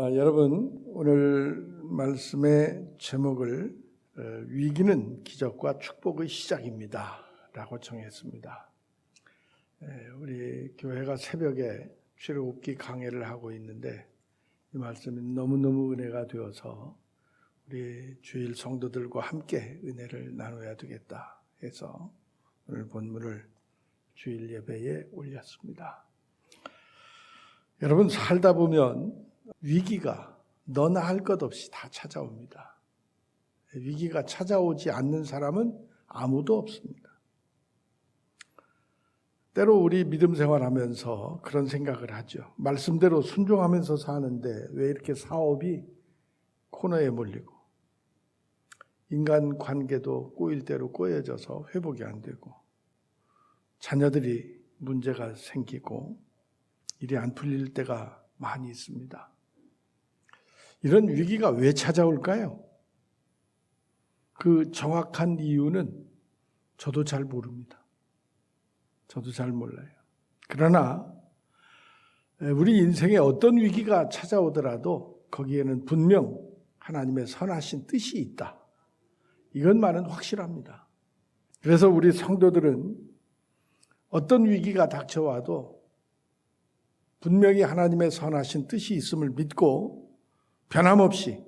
여러분, 오늘 말씀의 제목을 위기는 기적과 축복의 시작입니다 라고 정했습니다. 우리 교회가 새벽에 출애굽기 강해를 하고 있는데 이 말씀이 너무너무 은혜가 되어서 우리 주일 성도들과 함께 은혜를 나눠야 되겠다 해서 오늘 본문을 주일 예배에 올렸습니다. 여러분, 살다 보면 위기가 너나 할 것 없이 다 찾아옵니다. 위기가 찾아오지 않는 사람은 아무도 없습니다. 때로 우리 믿음 생활하면서 그런 생각을 하죠. 말씀대로 순종하면서 사는데 왜 이렇게 사업이 코너에 몰리고 인간 관계도 꼬일 대로 꼬여져서 회복이 안 되고 자녀들이 문제가 생기고 일이 안 풀릴 때가 많이 있습니다. 이런 위기가 왜 찾아올까요? 그 정확한 이유는 저도 잘 모릅니다. 저도 잘 몰라요. 그러나 우리 인생에 어떤 위기가 찾아오더라도 거기에는 분명 하나님의 선하신 뜻이 있다. 이것만은 확실합니다. 그래서 우리 성도들은 어떤 위기가 닥쳐와도 분명히 하나님의 선하신 뜻이 있음을 믿고 변함없이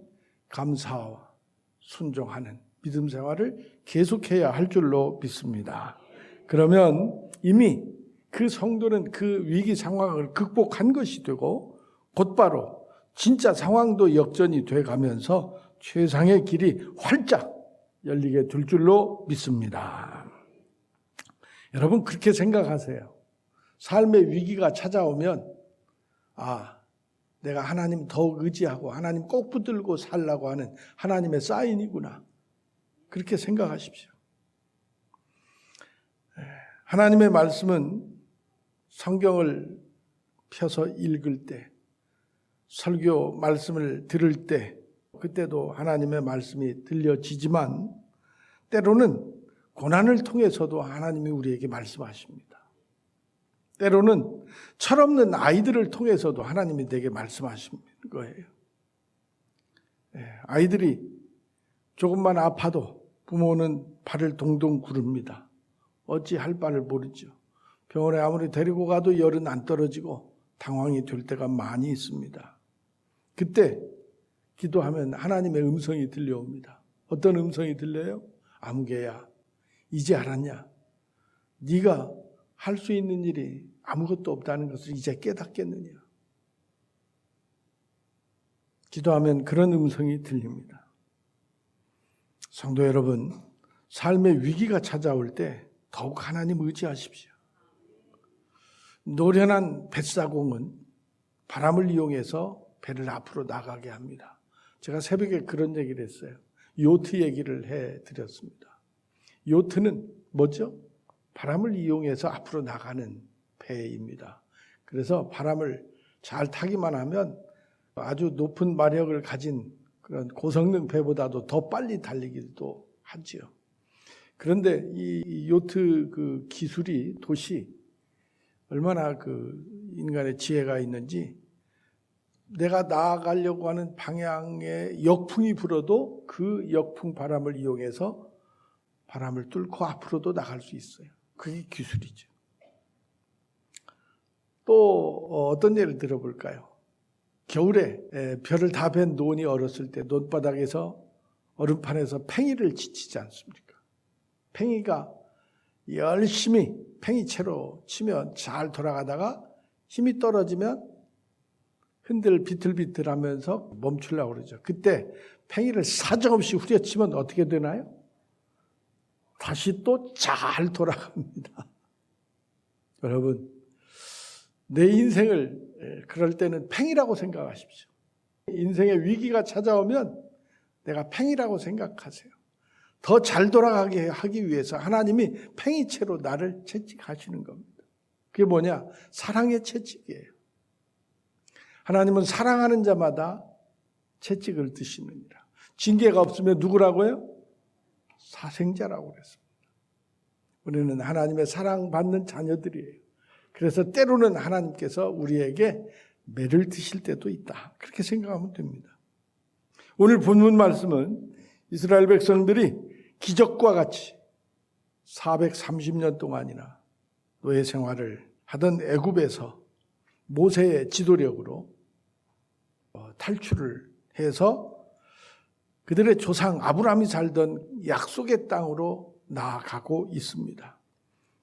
감사와 순종하는 믿음 생활을 계속해야 할 줄로 믿습니다. 그러면 이미 그 성도는 그 위기 상황을 극복한 것이 되고 곧바로 진짜 상황도 역전이 돼가면서 최상의 길이 활짝 열리게 될 줄로 믿습니다. 여러분, 그렇게 생각하세요. 삶의 위기가 찾아오면 내가 하나님 더욱 의지하고 하나님 꼭 붙들고 살라고 하는 하나님의 사인이구나. 그렇게 생각하십시오. 하나님의 말씀은 성경을 펴서 읽을 때, 설교 말씀을 들을 때 그때도 하나님의 말씀이 들려지지만 때로는 고난을 통해서도 하나님이 우리에게 말씀하십니다. 때로는 철없는 아이들을 통해서도 하나님이 내게 말씀하시는 거예요. 아이들이 조금만 아파도 부모는 발을 동동 구릅니다. 어찌 할 바를 모르죠. 병원에 아무리 데리고 가도 열은 안 떨어지고 당황이 될 때가 많이 있습니다. 그때 기도하면 하나님의 음성이 들려옵니다. 어떤 음성이 들려요? 아무개야, 이제 알았냐? 네가 할 수 있는 일이 아무것도 없다는 것을 이제 깨닫겠느냐? 기도하면 그런 음성이 들립니다. 성도 여러분, 삶의 위기가 찾아올 때 더욱 하나님 의지하십시오. 노련한 뱃사공은 바람을 이용해서 배를 앞으로 나가게 합니다. 제가 새벽에 그런 얘기를 했어요. 요트 얘기를 해드렸습니다. 요트는 뭐죠? 바람을 이용해서 앞으로 나가는 배입니다. 그래서 바람을 잘 타기만 하면 아주 높은 마력을 가진 그런 고성능 배보다도 더 빨리 달리기도 하지요. 그런데 이 요트 그 기술이 도시 얼마나 그 인간의 지혜가 있는지 내가 나아가려고 하는 방향에 역풍이 불어도 그 역풍 바람을 이용해서 바람을 뚫고 앞으로도 나갈 수 있어요. 그게 기술이죠. 또 어떤 예를 들어볼까요? 겨울에 별을 다 벤 논이 얼었을 때 논바닥에서 얼음판에서 팽이를 치지 않습니까? 팽이가 열심히 팽이채로 치면 잘 돌아가다가 힘이 떨어지면 비틀비틀하면서 멈추려고 그러죠. 그때 팽이를 사정없이 후려치면 어떻게 되나요? 다시 또 잘 돌아갑니다. 여러분, 내 인생을 그럴 때는 팽이라고 생각하십시오. 인생의 위기가 찾아오면 내가 팽이라고 생각하세요. 더 잘 돌아가게 하기 위해서 하나님이 팽이채로 나를 채찍하시는 겁니다. 그게 뭐냐? 사랑의 채찍이에요. 하나님은 사랑하는 자마다 채찍을 드시느니라. 징계가 없으면 누구라고요? 사생자라고 그랬습니다. 우리는 하나님의 사랑받는 자녀들이에요. 그래서 때로는 하나님께서 우리에게 매를 드실 때도 있다. 그렇게 생각하면 됩니다. 오늘 본문 말씀은 이스라엘 백성들이 기적과 같이 430년 동안이나 노예 생활을 하던 애굽에서 모세의 지도력으로 탈출을 해서 그들의 조상 아브라함이 살던 약속의 땅으로 나아가고 있습니다.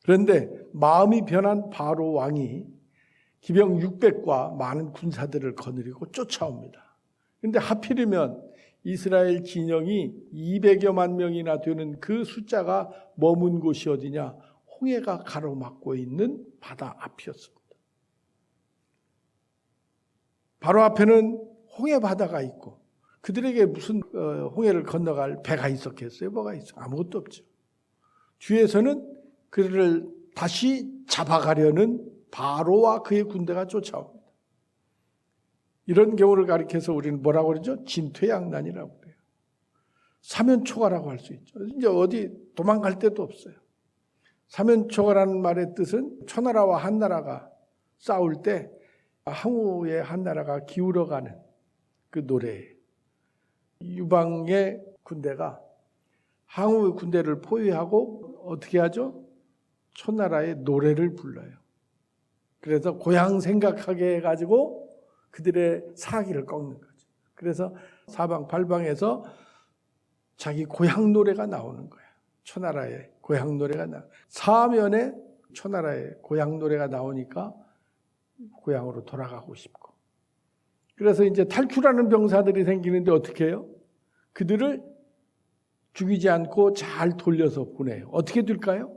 그런데 마음이 변한 바로 왕이 기병 600과 많은 군사들을 거느리고 쫓아옵니다. 그런데 하필이면 이스라엘 진영이 200여만 명이나 되는 그 숫자가 머문 곳이 어디냐? 홍해가 가로막고 있는 바다 앞이었습니다. 바로 앞에는 홍해 바다가 있고 그들에게 무슨 홍해를 건너갈 배가 있었겠어요? 뭐가 있어? 아무것도 없죠. 뒤에서는 그들을 다시 잡아가려는 바로와 그의 군대가 쫓아옵니다. 이런 경우를 가리켜서 우리는 뭐라고 그러죠? 진퇴양난이라고 그래요. 사면초가라고 할 수 있죠. 이제 어디 도망갈 데도 없어요. 사면초가라는 말의 뜻은 초나라와 한나라가 싸울 때 항우의 한나라가 기울어가는 그 노래예요. 유방의 군대가 항우의 군대를 포위하고 어떻게 하죠? 초나라의 노래를 불러요. 그래서 고향 생각하게 해가지고 그들의 사기를 꺾는 거죠. 그래서 사방팔방에서 자기 고향 노래가 나오는 거예요. 초나라의 고향 노래가 사면에 초나라의 고향 노래가 나오니까 고향으로 돌아가고 싶고. 그래서 이제 탈출하는 병사들이 생기는데 어떻게 해요? 그들을 죽이지 않고 잘 돌려서 보내요. 어떻게 될까요?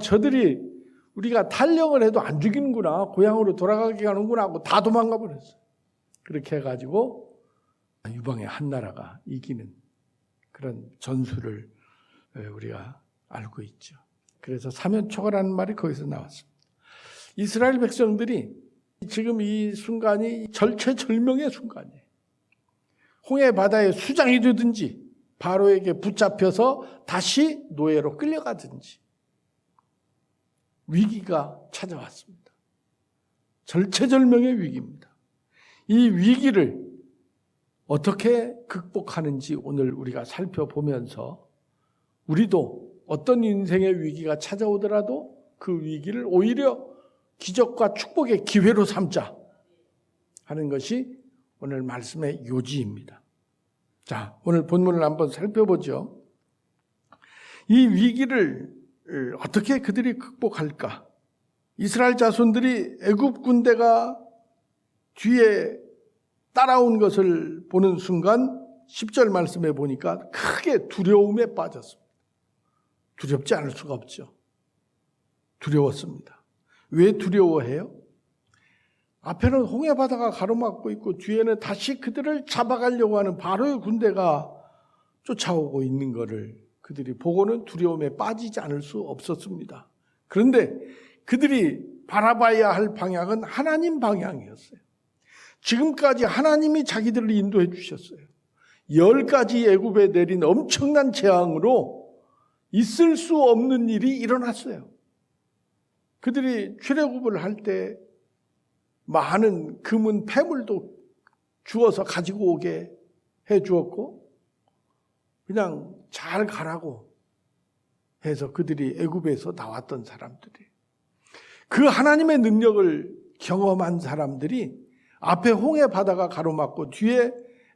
저들이 우리가 탈령을 해도 안 죽이는구나. 고향으로 돌아가게 하는구나 하고 다 도망가 버렸어요. 그렇게 해가지고 유방의 한나라가 이기는 그런 전술을 우리가 알고 있죠. 그래서 사면초가라는 말이 거기서 나왔습니다. 이스라엘 백성들이 지금 이 순간이 절체절명의 순간이에요. 홍해 바다에 수장이 되든지 바로에게 붙잡혀서 다시 노예로 끌려가든지 위기가 찾아왔습니다. 절체절명의 위기입니다. 이 위기를 어떻게 극복하는지 오늘 우리가 살펴보면서 우리도 어떤 인생의 위기가 찾아오더라도 그 위기를 오히려 기적과 축복의 기회로 삼자 하는 것이 오늘 말씀의 요지입니다. 자, 오늘 본문을 한번 살펴보죠. 이 위기를 어떻게 그들이 극복할까? 이스라엘 자손들이 애굽 군대가 뒤에 따라온 것을 보는 순간 10절 말씀에 보니까 크게 두려움에 빠졌습니다. 두렵지 않을 수가 없죠. 두려웠습니다. 왜 두려워해요? 앞에는 홍해 바다가 가로막고 있고 뒤에는 다시 그들을 잡아가려고 하는 바로의 군대가 쫓아오고 있는 것을 그들이 보고는 두려움에 빠지지 않을 수 없었습니다. 그런데 그들이 바라봐야 할 방향은 하나님 방향이었어요. 지금까지 하나님이 자기들을 인도해 주셨어요. 10가지 애굽에 내린 엄청난 재앙으로 있을 수 없는 일이 일어났어요. 그들이 출애굽을 할 때 많은 금은 폐물도 주어서 가지고 오게 해 주었고 그냥 잘 가라고 해서 그들이 애굽에서 나왔던 사람들이 그 하나님의 능력을 경험한 사람들이 앞에 홍해 바다가 가로막고 뒤에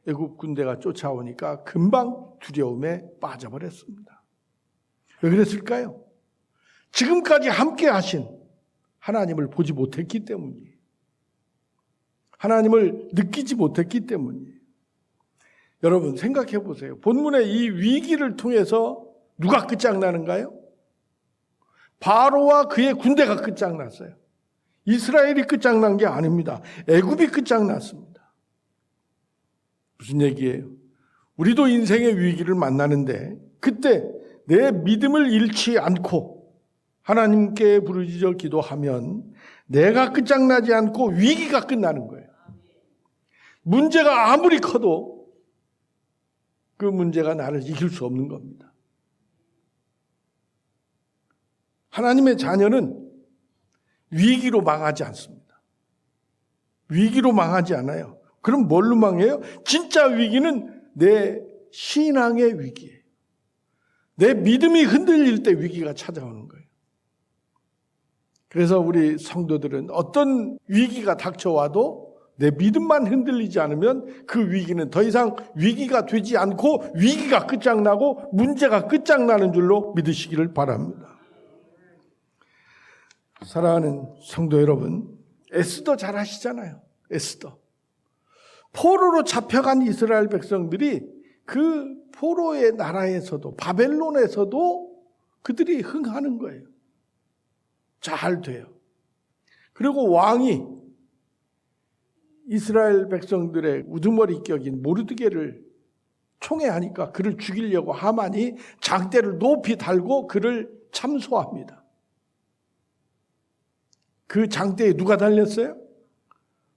애굽 군대가 쫓아오니까 금방 두려움에 빠져버렸습니다. 왜 그랬을까요? 지금까지 함께 하신 하나님을 보지 못했기 때문이에요. 하나님을 느끼지 못했기 때문이에요. 여러분 생각해 보세요. 본문의 이 위기를 통해서 누가 끝장나는가요? 바로와 그의 군대가 끝장났어요. 이스라엘이 끝장난 게 아닙니다. 애굽이 끝장났습니다. 무슨 얘기예요? 우리도 인생의 위기를 만나는데 그때 내 믿음을 잃지 않고 하나님께 부르짖어 기도하면 내가 끝장나지 않고 위기가 끝나는 거예요. 문제가 아무리 커도 그 문제가 나를 이길 수 없는 겁니다. 하나님의 자녀는 위기로 망하지 않습니다. 위기로 망하지 않아요. 그럼 뭘로 망해요? 진짜 위기는 내 신앙의 위기예요. 내 믿음이 흔들릴 때 위기가 찾아오는 거예요. 그래서 우리 성도들은 어떤 위기가 닥쳐와도 내 믿음만 흔들리지 않으면 그 위기는 더 이상 위기가 되지 않고 위기가 끝장나고 문제가 끝장나는 줄로 믿으시기를 바랍니다. 사랑하는 성도 여러분, 에스더 잘 아시잖아요. 에스더. 포로로 잡혀간 이스라엘 백성들이 그 포로의 나라에서도 바벨론에서도 그들이 흥하는 거예요. 잘 돼요. 그리고 왕이 이스라엘 백성들의 우두머리 격인 모르드게를 총애하니까 그를 죽이려고 하만이 장대를 높이 달고 그를 참소합니다. 그 장대에 누가 달렸어요?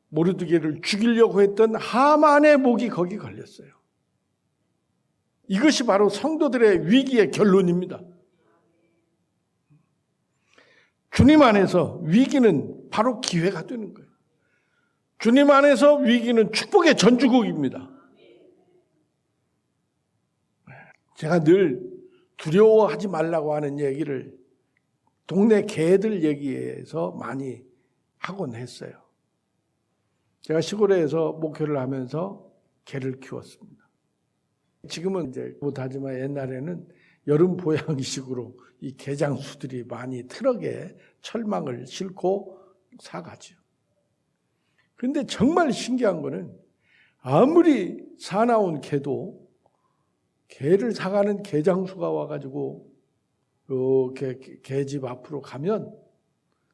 모르드게를 죽이려고 했던 하만의 목이 거기 걸렸어요. 이것이 바로 성도들의 위기의 결론입니다. 주님 안에서 위기는 바로 기회가 되는 거예요. 주님 안에서 위기는 축복의 전주곡입니다. 제가 늘 두려워하지 말라고 하는 얘기를 동네 개들 얘기에서 많이 하곤 했어요. 제가 시골에서 목회를 하면서 개를 키웠습니다. 지금은 이제 못하지만 옛날에는 여름 보양식으로 이 개장수들이 많이 트럭에 철망을 싣고 사가죠. 그런데 정말 신기한 거는 아무리 사나운 개도 개를 사가는 개장수가 와가지고 이렇게 개집 앞으로 가면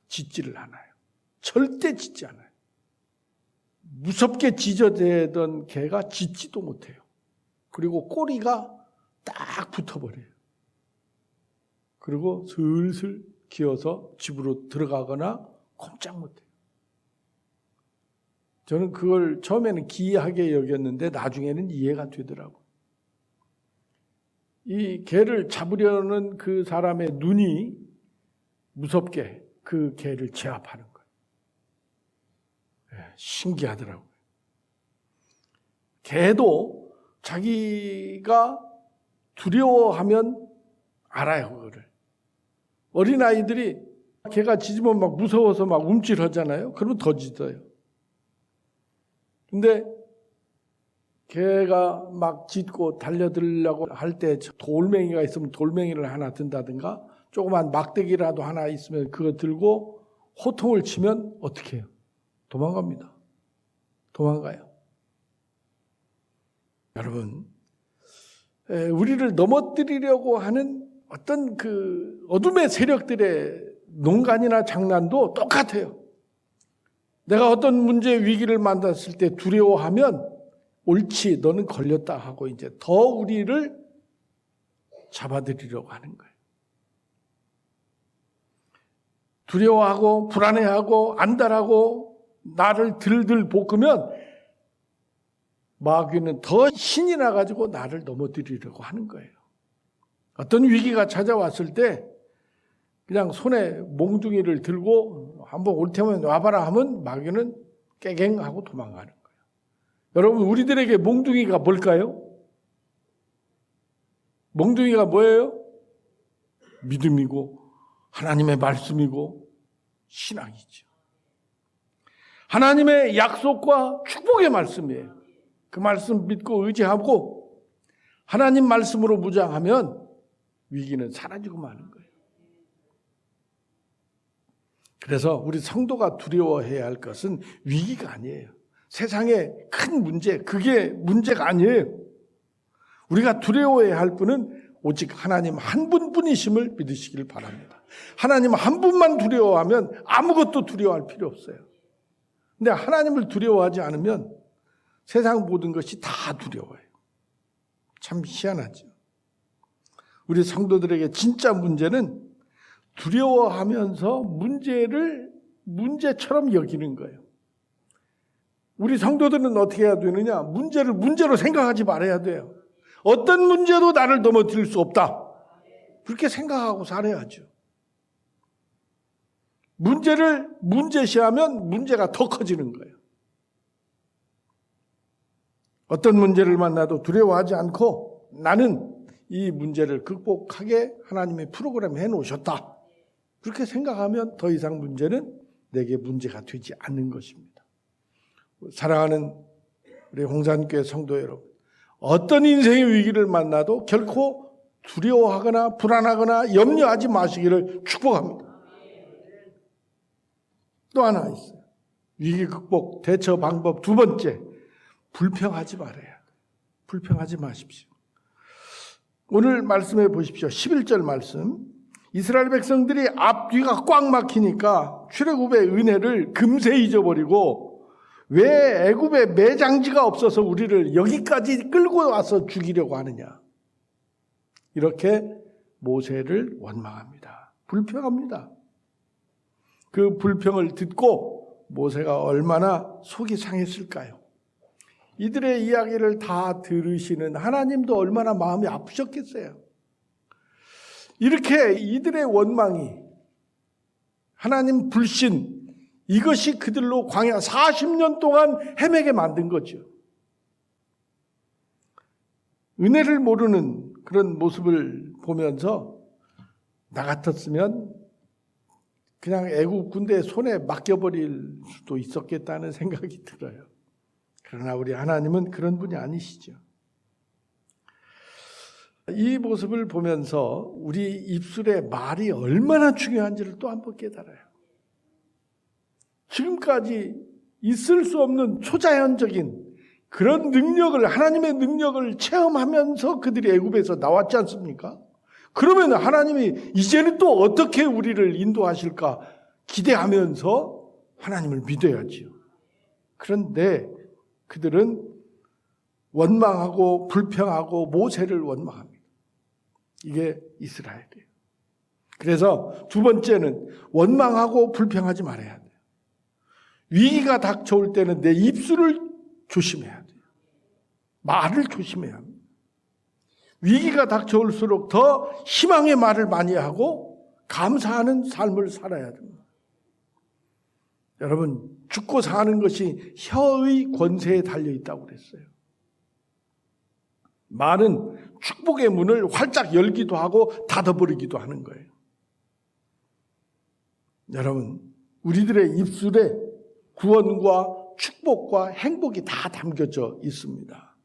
짖지를 않아요. 절대 짖지 않아요. 무섭게 짖어대던 개가 짖지도 못해요. 그리고 꼬리가 딱 붙어버려요. 그리고 슬슬 기어서 집으로 들어가거나 꼼짝 못해요. 저는 그걸 처음에는 기이하게 여겼는데 나중에는 이해가 되더라고요. 이 개를 잡으려는 그 사람의 눈이 무섭게 그 개를 제압하는 거예요. 신기하더라고요. 개도 자기가 두려워하면 알아요, 그거를. 어린아이들이 개가 짖으면 막 무서워서 막 움찔하잖아요. 그러면 더 짖어요. 근데 개가 막 짖고 달려들려고 할 때 돌멩이가 있으면 돌멩이를 하나 든다든가 조그만 막대기라도 하나 있으면 그거 들고 호통을 치면 어떻게 해요? 도망갑니다. 도망가요. 여러분, 우리를 넘어뜨리려고 하는 어떤 그 어둠의 세력들의 농간이나 장난도 똑같아요. 내가 어떤 문제의 위기를 만났을 때 두려워하면 옳지, 너는 걸렸다 하고 이제 더 우리를 잡아들이려고 하는 거예요. 두려워하고 불안해하고 안달하고 나를 들들 볶으면 마귀는 더 신이 나가지고 나를 넘어뜨리려고 하는 거예요. 어떤 위기가 찾아왔을 때 그냥 손에 몽둥이를 들고 한번 올 테면 와봐라 하면 마귀는 깨갱하고 도망가는 거예요. 여러분, 우리들에게 몽둥이가 뭘까요? 몽둥이가 뭐예요? 믿음이고 하나님의 말씀이고 신앙이죠. 하나님의 약속과 축복의 말씀이에요. 그 말씀 믿고 의지하고 하나님 말씀으로 무장하면 위기는 사라지고 마는 거예요. 그래서 우리 성도가 두려워해야 할 것은 위기가 아니에요. 세상의 큰 문제, 그게 문제가 아니에요. 우리가 두려워해야 할 분은 오직 하나님 한 분뿐이심을 믿으시길 바랍니다. 하나님 한 분만 두려워하면 아무것도 두려워할 필요 없어요. 근데 하나님을 두려워하지 않으면 세상 모든 것이 다 두려워요. 참 희한하죠. 우리 성도들에게 진짜 문제는 두려워하면서 문제를 문제처럼 여기는 거예요. 우리 성도들은 어떻게 해야 되느냐? 문제를 문제로 생각하지 말아야 돼요. 어떤 문제도 나를 넘어뜨릴 수 없다. 그렇게 생각하고 살아야죠. 문제를 문제시하면 문제가 더 커지는 거예요. 어떤 문제를 만나도 두려워하지 않고 나는 이 문제를 극복하게 하나님의 프로그램 해놓으셨다. 그렇게 생각하면 더 이상 문제는 내게 문제가 되지 않는 것입니다. 사랑하는 우리 홍산교회 성도 여러분, 어떤 인생의 위기를 만나도 결코 두려워하거나 불안하거나 염려하지 마시기를 축복합니다. 또 하나 있어요. 위기 극복 대처 방법 두 번째, 불평하지 말아야 돼요. 불평하지 마십시오. 오늘 말씀해 보십시오. 11절 말씀. 이스라엘 백성들이 앞뒤가 꽉 막히니까 출애굽의 은혜를 금세 잊어버리고 왜 애굽에 매장지가 없어서 우리를 여기까지 끌고 와서 죽이려고 하느냐. 이렇게 모세를 원망합니다. 불평합니다. 그 불평을 듣고 모세가 얼마나 속이 상했을까요? 이들의 이야기를 다 들으시는 하나님도 얼마나 마음이 아프셨겠어요. 이렇게 이들의 원망이 하나님 불신, 이것이 그들로 광야 40년 동안 헤매게 만든 거죠. 은혜를 모르는 그런 모습을 보면서 나 같았으면 그냥 애국 군대의 손에 맡겨버릴 수도 있었겠다는 생각이 들어요. 그러나 우리 하나님은 그런 분이 아니시죠. 이 모습을 보면서 우리 입술의 말이 얼마나 중요한지를 또 한 번 깨달아요. 지금까지 있을 수 없는 초자연적인 그런 능력을, 하나님의 능력을 체험하면서 그들이 애굽에서 나왔지 않습니까? 그러면 하나님이 이제는 또 어떻게 우리를 인도하실까 기대하면서 하나님을 믿어야지요. 그런데 그들은 원망하고 불평하고 모세를 원망합니다. 이게 이스라엘이에요. 그래서 두 번째는 원망하고 불평하지 말아야 돼요. 위기가 닥쳐올 때는 내 입술을 조심해야 돼요. 말을 조심해야 합니다. 위기가 닥쳐올수록 더 희망의 말을 많이 하고 감사하는 삶을 살아야 됩니다. 여러분, 죽고 사는 것이 혀의 권세에 달려있다고 그랬어요. 말은 축복의 문을 활짝 열기도 하고 닫아버리기도 하는 거예요. 여러분, 우리들의 입술에 구원과 축복과 행복이 다 담겨져 있습니다.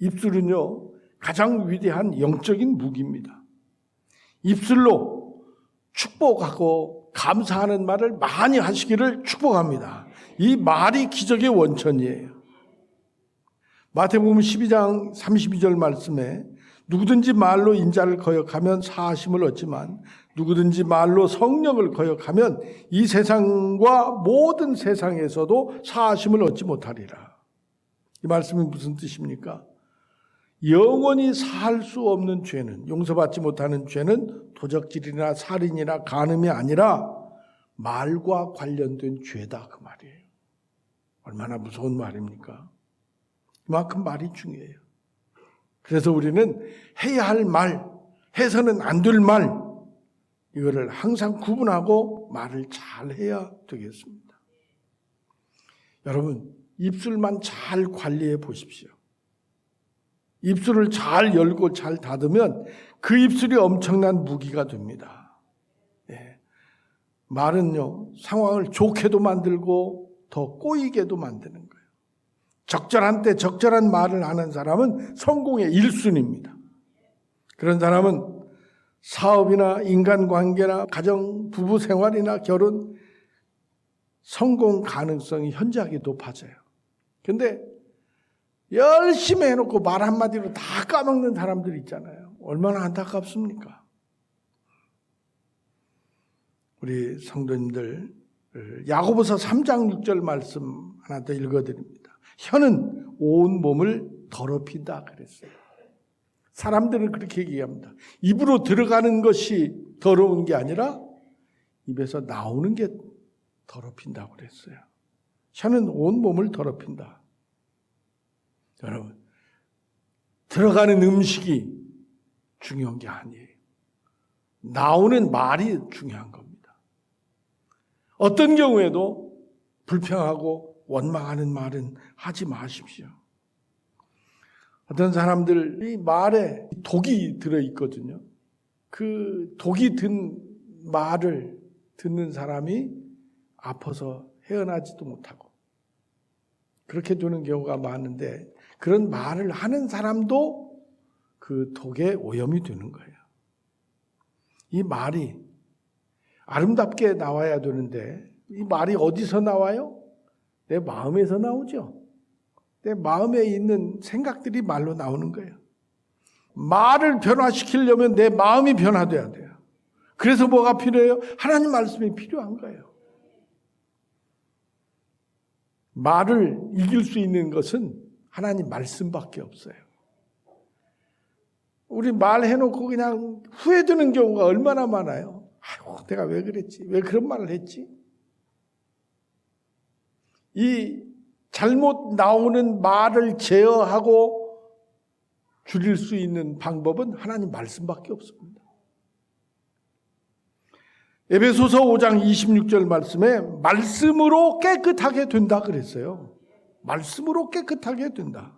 입술은요, 가장 위대한 영적인 무기입니다. 입술로 축복하고 감사하는 말을 많이 하시기를 축복합니다. 이 말이 기적의 원천이에요. 마태복음 12장 32절 말씀에 누구든지 말로 인자를 거역하면 사하심을 얻지만 누구든지 말로 성령을 거역하면 이 세상과 모든 세상에서도 사하심을 얻지 못하리라. 이 말씀이 무슨 뜻입니까? 영원히 사할 수 없는 죄는, 용서받지 못하는 죄는 도적질이나 살인이나 간음이 아니라 말과 관련된 죄다, 그 말이에요. 얼마나 무서운 말입니까? 그만큼 말이 중요해요. 그래서 우리는 해야 할 말, 해서는 안 될 말, 이거를 항상 구분하고 말을 잘 해야 되겠습니다. 여러분, 입술만 잘 관리해 보십시오. 입술을 잘 열고 잘 닫으면 그 입술이 엄청난 무기가 됩니다. 예. 말은요, 상황을 좋게도 만들고 더 꼬이게도 만드는 거예요. 적절한 때 적절한 말을 하는 사람은 성공의 1순위입니다. 그런 사람은 사업이나 인간관계나 가정, 부부 생활이나 결혼, 성공 가능성이 현저하게 높아져요. 근데 열심히 해놓고 말 한마디로 다 까먹는 사람들 있잖아요. 얼마나 안타깝습니까? 우리 성도님들, 야고보서 3장 6절 말씀 하나 더 읽어드립니다. 혀는 온 몸을 더럽힌다 그랬어요. 사람들은 그렇게 얘기합니다. 입으로 들어가는 것이 더러운 게 아니라 입에서 나오는 게 더럽힌다고 그랬어요. 혀는 온 몸을 더럽힌다. 여러분, 들어가는 음식이 중요한 게 아니에요. 나오는 말이 중요한 겁니다. 어떤 경우에도 불평하고 원망하는 말은 하지 마십시오. 어떤 사람들 이 말에 독이 들어있거든요. 그 독이 든 말을 듣는 사람이 아파서 헤어나지도 못하고 그렇게 되는 경우가 많은데, 그런 말을 하는 사람도 그 독에 오염이 되는 거예요. 이 말이 아름답게 나와야 되는데 이 말이 어디서 나와요? 내 마음에서 나오죠. 내 마음에 있는 생각들이 말로 나오는 거예요. 말을 변화시키려면 내 마음이 변화돼야 돼요. 그래서 뭐가 필요해요? 하나님 말씀이 필요한 거예요. 말을 이길 수 있는 것은 하나님 말씀밖에 없어요. 우리 말해놓고 그냥 후회되는 경우가 얼마나 많아요. 아이고, 내가 왜 그랬지? 왜 그런 말을 했지? 이 잘못 나오는 말을 제어하고 줄일 수 있는 방법은 하나님 말씀밖에 없습니다. 에베소서 5장 26절 말씀에 말씀으로 깨끗하게 된다 그랬어요. 말씀으로 깨끗하게 된다.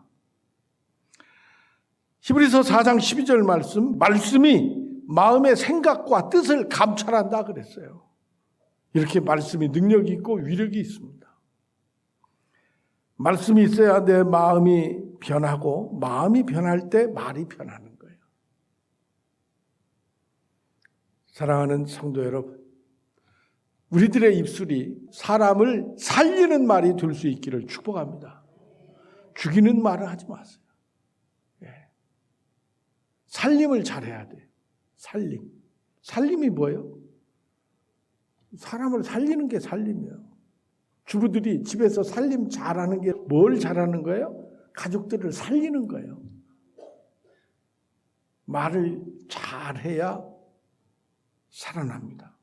히브리서 4장 12절 말씀이 마음의 생각과 뜻을 감찰한다 그랬어요. 이렇게 말씀이 능력이 있고 위력이 있습니다. 말씀이 있어야 내 마음이 변하고, 마음이 변할 때 말이 변하는 거예요. 사랑하는 성도 여러분, 우리들의 입술이 사람을 살리는 말이 될 수 있기를 축복합니다. 죽이는 말을 하지 마세요. 살림을 잘해야 돼요. 살림이 뭐예요? 사람을 살리는 게 살림이에요. 주부들이 집에서 살림 잘하는 게 뭘 잘하는 거예요? 가족들을 살리는 거예요. 말을 잘해야 살아납니다.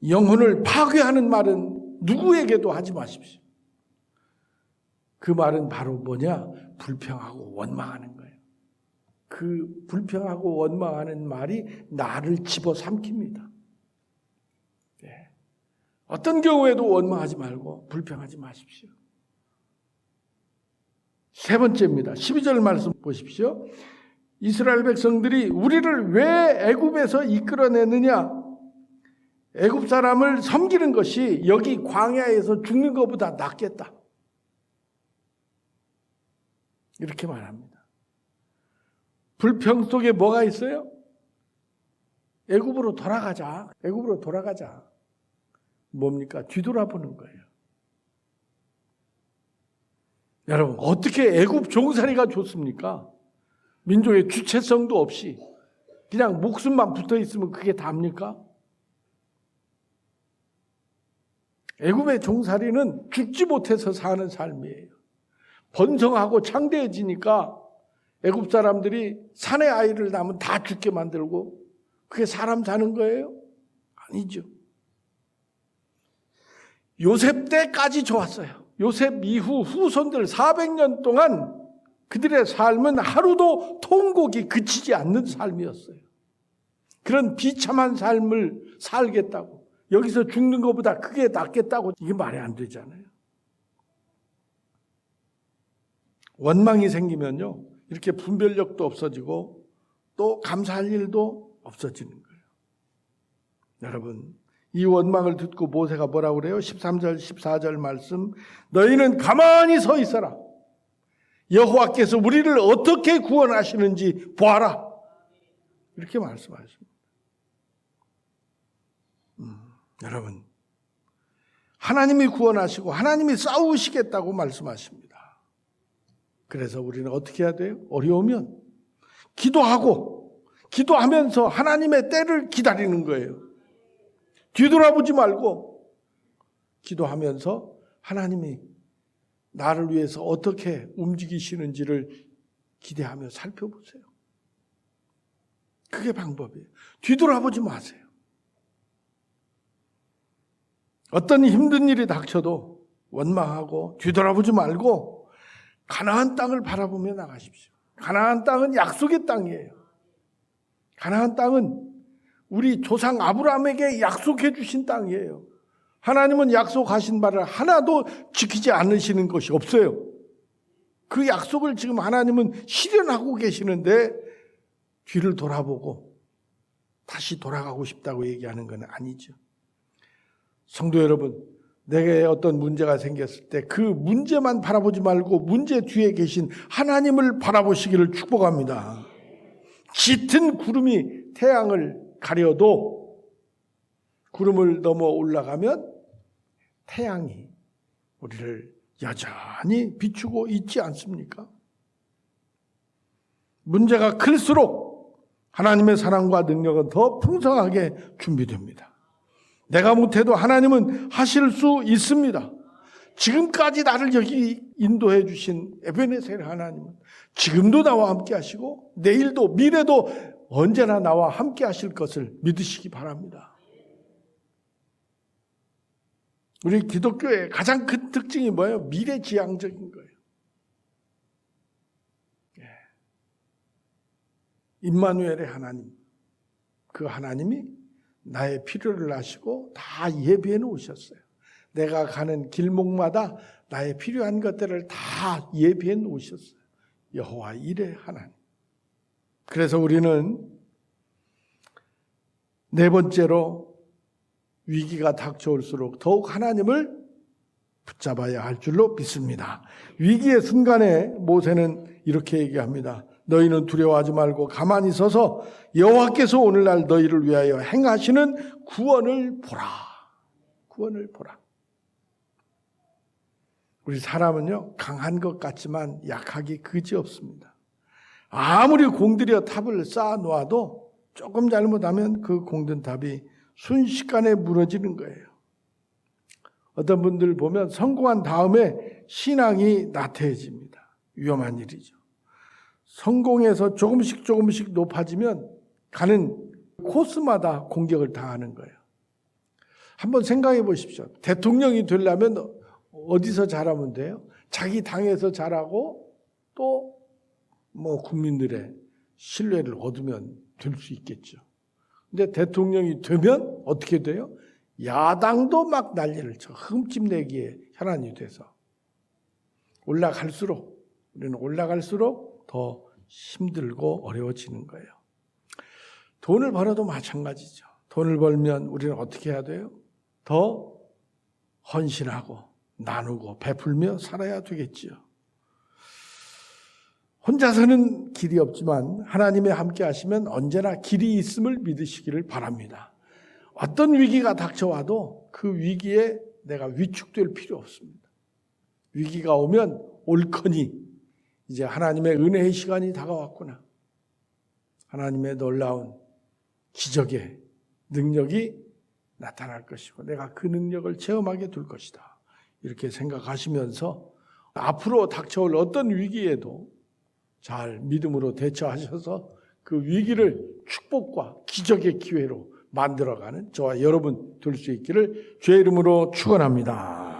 영혼을 파괴하는 말은 누구에게도 하지 마십시오. 그 말은 바로 뭐냐? 불평하고 원망하는 거예요. 그 불평하고 원망하는 말이 나를 집어삼킵니다. 네. 어떤 경우에도 원망하지 말고 불평하지 마십시오. 세 번째입니다. 12절 말씀 보십시오. 이스라엘 백성들이 우리를 왜 애굽에서 이끌어내느냐? 애굽 사람을 섬기는 것이 여기 광야에서 죽는 것보다 낫겠다. 이렇게 말합니다. 불평 속에 뭐가 있어요? 애굽으로 돌아가자. 애굽으로 돌아가자. 뭡니까? 뒤돌아보는 거예요. 여러분, 어떻게 애굽 종살이가 좋습니까? 민족의 주체성도 없이 그냥 목숨만 붙어 있으면 그게 답니까? 애굽의 종살이는 죽지 못해서 사는 삶이에요. 번성하고 창대해지니까 애굽 사람들이 산의 아이를 낳으면 다 죽게 만들고 그게 사람 사는 거예요? 아니죠. 요셉 때까지 좋았어요. 요셉 이후 후손들 400년 동안 그들의 삶은 하루도 통곡이 그치지 않는 삶이었어요. 그런 비참한 삶을 살겠다고, 여기서 죽는 것보다 그게 낫겠다고, 이게 말이 안 되잖아요. 원망이 생기면요, 이렇게 분별력도 없어지고 또 감사할 일도 없어지는 거예요. 여러분, 이 원망을 듣고 모세가 뭐라고 그래요? 13절 14절 말씀, 너희는 가만히 서 있어라. 여호와께서 우리를 어떻게 구원하시는지 보아라. 이렇게 말씀하십니다. 여러분, 하나님이 구원하시고 하나님이 싸우시겠다고 말씀하십니다. 그래서 우리는 어떻게 해야 돼요? 어려우면 기도하면서 하나님의 때를 기다리는 거예요. 뒤돌아보지 말고 기도하면서 하나님이 나를 위해서 어떻게 움직이시는지를 기대하며 살펴보세요. 그게 방법이에요. 뒤돌아보지 마세요. 어떤 힘든 일이 닥쳐도 원망하고 뒤돌아보지 말고 가나안 땅을 바라보며 나가십시오. 가나안 땅은 약속의 땅이에요. 가나안 땅은 우리 조상 아브라함에게 약속해 주신 땅이에요. 하나님은 약속하신 바를 하나도 지키지 않으시는 것이 없어요. 그 약속을 지금 하나님은 실현하고 계시는데 뒤를 돌아보고 다시 돌아가고 싶다고 얘기하는 건 아니죠. 성도 여러분, 내게 어떤 문제가 생겼을 때 그 문제만 바라보지 말고 문제 뒤에 계신 하나님을 바라보시기를 축복합니다. 짙은 구름이 태양을 가려도 구름을 넘어 올라가면 태양이 우리를 여전히 비추고 있지 않습니까? 문제가 클수록 하나님의 사랑과 능력은 더 풍성하게 준비됩니다. 내가 못해도 하나님은 하실 수 있습니다. 지금까지 나를 여기 인도해 주신 에베네셀 하나님은 지금도 나와 함께 하시고 내일도 미래도 언제나 나와 함께 하실 것을 믿으시기 바랍니다. 우리 기독교의 가장 큰 특징이 뭐예요? 미래지향적인 거예요. 임마누엘의 하나님, 그 하나님이 나의 필요를 아시고 다 예비해 놓으셨어요. 내가 가는 길목마다 나의 필요한 것들을 다 예비해 놓으셨어요. 여호와 일의 하나님. 그래서 우리는 네 번째로 위기가 닥쳐올수록 더욱 하나님을 붙잡아야 할 줄로 믿습니다. 위기의 순간에 모세는 이렇게 얘기합니다. 너희는 두려워하지 말고 가만히 서서 여호와께서 오늘날 너희를 위하여 행하시는 구원을 보라. 구원을 보라. 우리 사람은요, 강한 것 같지만 약하기 그지없습니다. 아무리 공들여 탑을 쌓아 놓아도 조금 잘못하면 그 공든 탑이 순식간에 무너지는 거예요. 어떤 분들 보면 성공한 다음에 신앙이 나태해집니다. 위험한 일이죠. 성공해서 조금씩 높아지면 가는 코스마다 공격을 당하는 거예요. 한번 생각해 보십시오. 대통령이 되려면 어디서 잘하면 돼요? 자기 당에서 잘하고 또 뭐 국민들의 신뢰를 얻으면 될 수 있겠죠. 근데 대통령이 되면 어떻게 돼요? 야당도 막 난리를 쳐. 흠집내기에 혈안이 돼서 우리는 올라갈수록 더 힘들고 어려워지는 거예요. 돈을 벌어도 마찬가지죠. 돈을 벌면 우리는 어떻게 해야 돼요? 더 헌신하고 나누고 베풀며 살아야 되겠지요. 혼자서는 길이 없지만 하나님의 함께 하시면 언제나 길이 있음을 믿으시기를 바랍니다. 어떤 위기가 닥쳐와도 그 위기에 내가 위축될 필요 없습니다. 위기가 오면 옳거니 이제 하나님의 은혜의 시간이 다가왔구나. 하나님의 놀라운 기적의 능력이 나타날 것이고 내가 그 능력을 체험하게 될 것이다. 이렇게 생각하시면서 앞으로 닥쳐올 어떤 위기에도 잘 믿음으로 대처하셔서 그 위기를 축복과 기적의 기회로 만들어가는 저와 여러분 될 수 있기를 주의 이름으로 축원합니다.